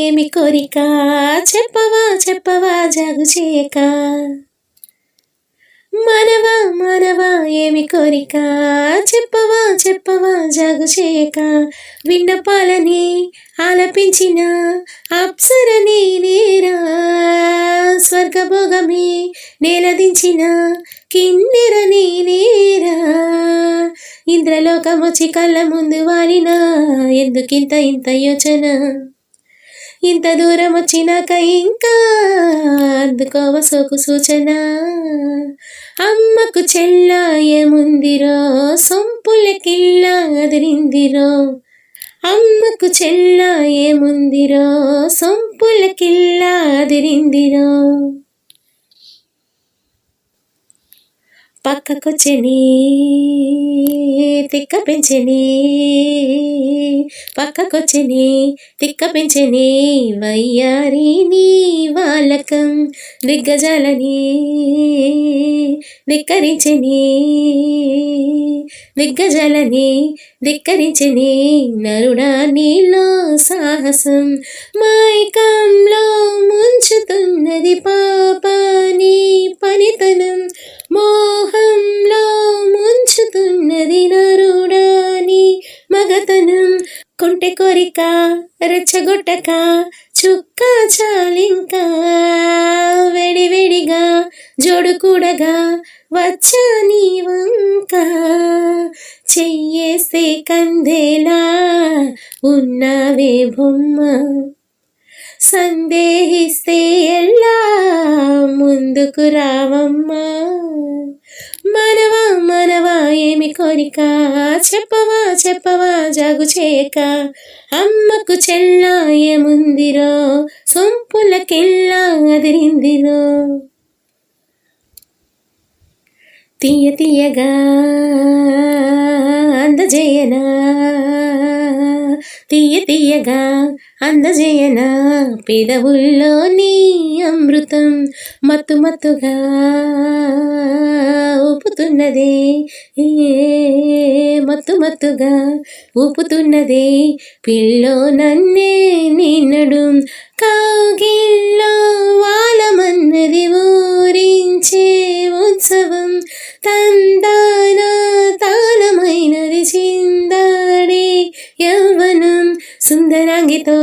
ఏమి కోరిక చెప్పవా చెప్పవా జాగు చేయక. మనవా మనవా ఏమి కోరిక చెప్పవా చెప్పవా జాగు చేయక. విన్నపాలని ఆలపించిన అప్సర నేనేరా, స్వర్గభోగమే నేలదించిన కిన్నెర నేనేరా. ఇంద్రలోకమొచ్చి కళ్ళ ముందు వాలినా ఎందుకింత ఇంత యోచన. ఇంత దూరం వచ్చినాక ఇంకా అందుకోవ సోకు సూచన. అమ్మకు చెల్ల ఏముందిరో సొంపులకిల్ల అదిరిందిరో. అమ్మకు చెల్ల ఏముందిరో సొంపులకిల్ల అదిరిందిరో. పక్కకొచ్చని తిక్క పెంచని, పక్కకొచ్చని తిక్క పెంచని వయ్యారి నీ వాలకం. దిగ్గజాలని ధిక్కరించని, దిగ్గజాలని ధిక్కరించని నరుడా నీలో సాహసం. మైకంలో ముంచుతున్నది పాప నీ పనితనం, మోహంలో ముంచుతున్నది నరుడాని మగతనం. కొంటె కోరిక రెచ్చగొట్టక చుక్క చాలింకా, వేడివేడిగా జోడు కూడగా వచ్చా నీ వంక. చెయ్యేస్తే కందేలా ఉన్నావే బొమ్మ, సందేహిస్తే ఎలా ముందుకు రావమ్మా. మనవా మనవా ఏమి కోరిక చెప్పవా చెప్పవా జాగు చేయక. అమ్మకు చెల్ల ఏముందిరో సొంపులకెల్లా అదిరిందిరో. తీయ తీయగా అందజేయనా, తీయ తీయగా అందజేయనా పెదవుల్లో నీ అమృతం. మత్తు మత్తుగా ఊపుతున్నదే, మత్తు మత్తుగా ఊపుతున్నదే పిల్లో నన్నే నిన్నడు. కౌగిల్లో వాలమన్నది ఊరించే ఉత్సవం. తందాన తాళమైనది చిందాడే యవ్వనం. సుందరాంగితో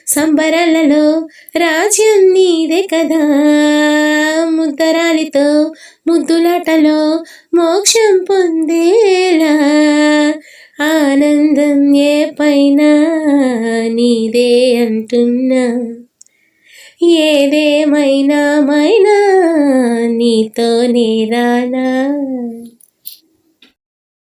సంబరాలలో రాజ్యం నీదే కదా, ముద్దరాలితో ముద్దులాటలో మోక్షం పొందేలా. ఆనందం ఏ పైన నీదే అంటున్నా, ఏదేమైనా మైనా నీతోనే రానా.